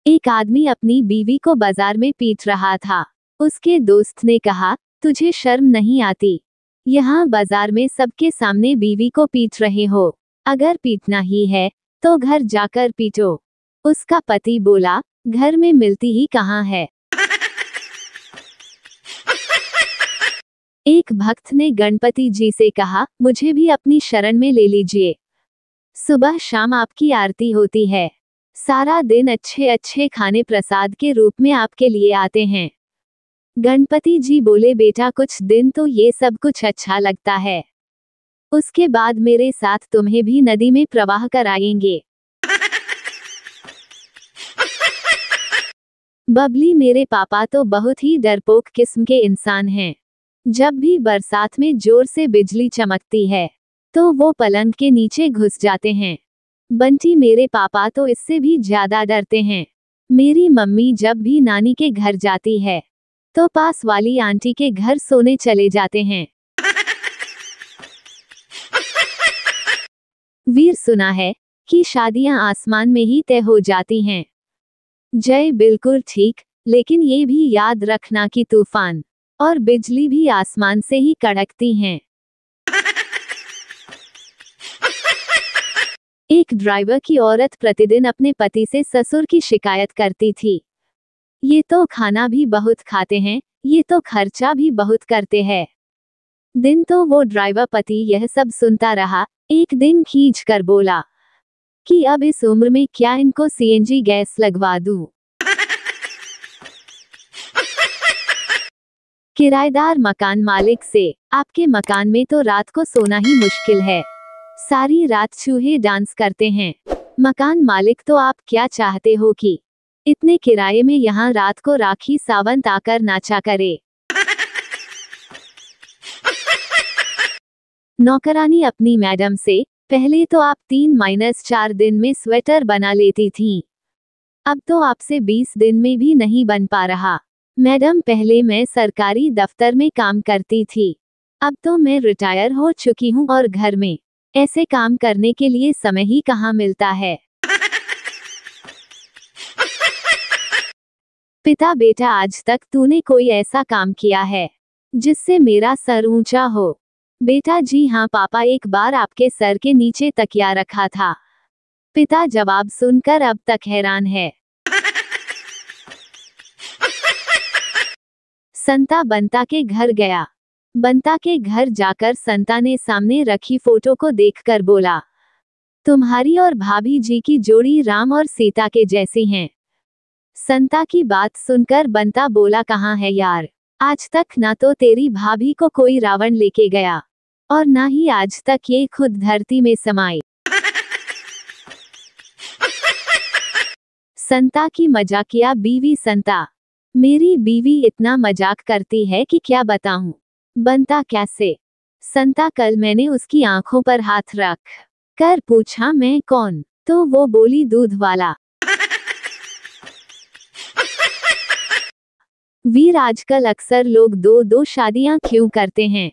एक आदमी अपनी बीवी को बाजार में पीट रहा था। उसके दोस्त ने कहा, तुझे शर्म नहीं आती? यहाँ बाजार में सबके सामने बीवी को पीट रहे हो। अगर पीटना ही है तो घर जाकर पीटो। उसका पति बोला, घर में मिलती ही कहाँ है। एक भक्त ने गणपति जी से कहा, मुझे भी अपनी शरण में ले लीजिए। सुबह शाम आपकी आरती होती है। सारा दिन अच्छे अच्छे खाने प्रसाद के रूप में आपके लिए आते हैं। गणपति जी बोले, बेटा कुछ दिन तो ये सब कुछ अच्छा लगता है, उसके बाद मेरे साथ तुम्हें भी नदी में प्रवाह कराएंगे। बबली, मेरे पापा तो बहुत ही डरपोक किस्म के इंसान हैं। जब भी बरसात में जोर से बिजली चमकती है तो वो पलंग के नीचे घुस जाते हैं। बंटी, मेरे पापा तो इससे भी ज्यादा डरते हैं। मेरी मम्मी जब भी नानी के घर जाती है तो पास वाली आंटी के घर सोने चले जाते हैं। वीर, सुना है कि शादियां आसमान में ही तय हो जाती हैं। जय, बिल्कुल ठीक, लेकिन ये भी याद रखना कि तूफान और बिजली भी आसमान से ही कड़कती हैं। एक ड्राइवर की औरत प्रतिदिन अपने पति से ससुर की शिकायत करती थी। ये तो खाना भी बहुत खाते हैं, ये तो खर्चा भी बहुत करते हैं। दिन तो वो ड्राइवर पति यह सब सुनता रहा। एक दिन खींच कर बोला कि अब इस उम्र में क्या इनको सीएनजी गैस लगवा दूं। किराएदार मकान मालिक से, आपके मकान में तो रात को सोना ही मुश्किल है, सारी रात चूहे डांस करते हैं। मकान मालिक, तो आप क्या चाहते हो कि इतने किराए में यहाँ रात को राखी सावंत आकर नाचा करे। नौकरानी अपनी मैडम से, पहले तो आप 3-4 दिन में स्वेटर बना लेती थीं, अब तो आपसे 20 दिन में भी नहीं बन पा रहा। मैडम, पहले मैं सरकारी दफ्तर में काम करती थी, अब तो मैं रिटायर हो चुकी हूँ और घर में ऐसे काम करने के लिए समय ही कहाँ मिलता है। पिता, बेटा, आज तक तूने कोई ऐसा काम किया है जिससे मेरा सर ऊंचा हो? बेटा, जी हाँ पापा, एक बार आपके सर के नीचे तकिया रखा था। पिता जवाब सुनकर अब तक हैरान है। संता बंता के घर गया। बंता के घर जाकर संता ने सामने रखी फोटो को देखकर बोला, तुम्हारी और भाभी जी की जोड़ी राम और सीता के जैसी हैं। संता की बात सुनकर बंता बोला, कहाँ है यार, आज तक ना तो तेरी भाभी को कोई रावण लेके गया और ना ही आज तक ये खुद धरती में समाई। संता की मजाकिया बीवी संता, मेरी बीवी इतना मजाक करती है कि क्या बताऊं। बंता, कैसे? संता, कल मैंने उसकी आंखों पर हाथ रख कर पूछा, मैं कौन? तो वो बोली, दूध वाला। वीर, आजकल अक्सर लोग दो शादियां क्यों करते हैं?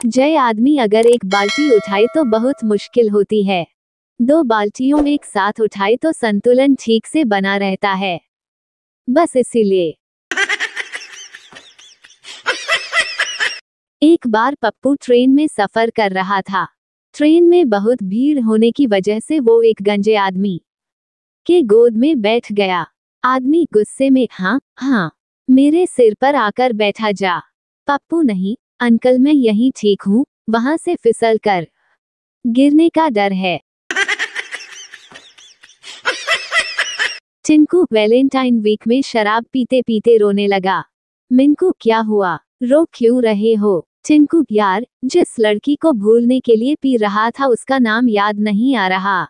जय, आदमी अगर एक बाल्टी उठाए तो बहुत मुश्किल होती है, 2 बाल्टियों एक साथ उठाए तो संतुलन ठीक से बना रहता है, बस इसीलिए। एक बार पप्पू ट्रेन में सफर कर रहा था। ट्रेन में बहुत भीड़ होने की वजह से वो एक गंजे आदमी के गोद में बैठ गया। आदमी गुस्से में, हाँ, मेरे सिर पर आकर बैठा जा। पप्पू, नहीं अंकल, मैं यहीं ठीक हूँ, वहां से फिसल कर गिरने का डर है। टिंकू वैलेंटाइन वीक में शराब पीते पीते रोने लगा। मिंकू, क्या हुआ, रो क्यों रहे हो? टिंकू, यार, जिस लड़की को भूलने के लिए पी रहा था उसका नाम याद नहीं आ रहा।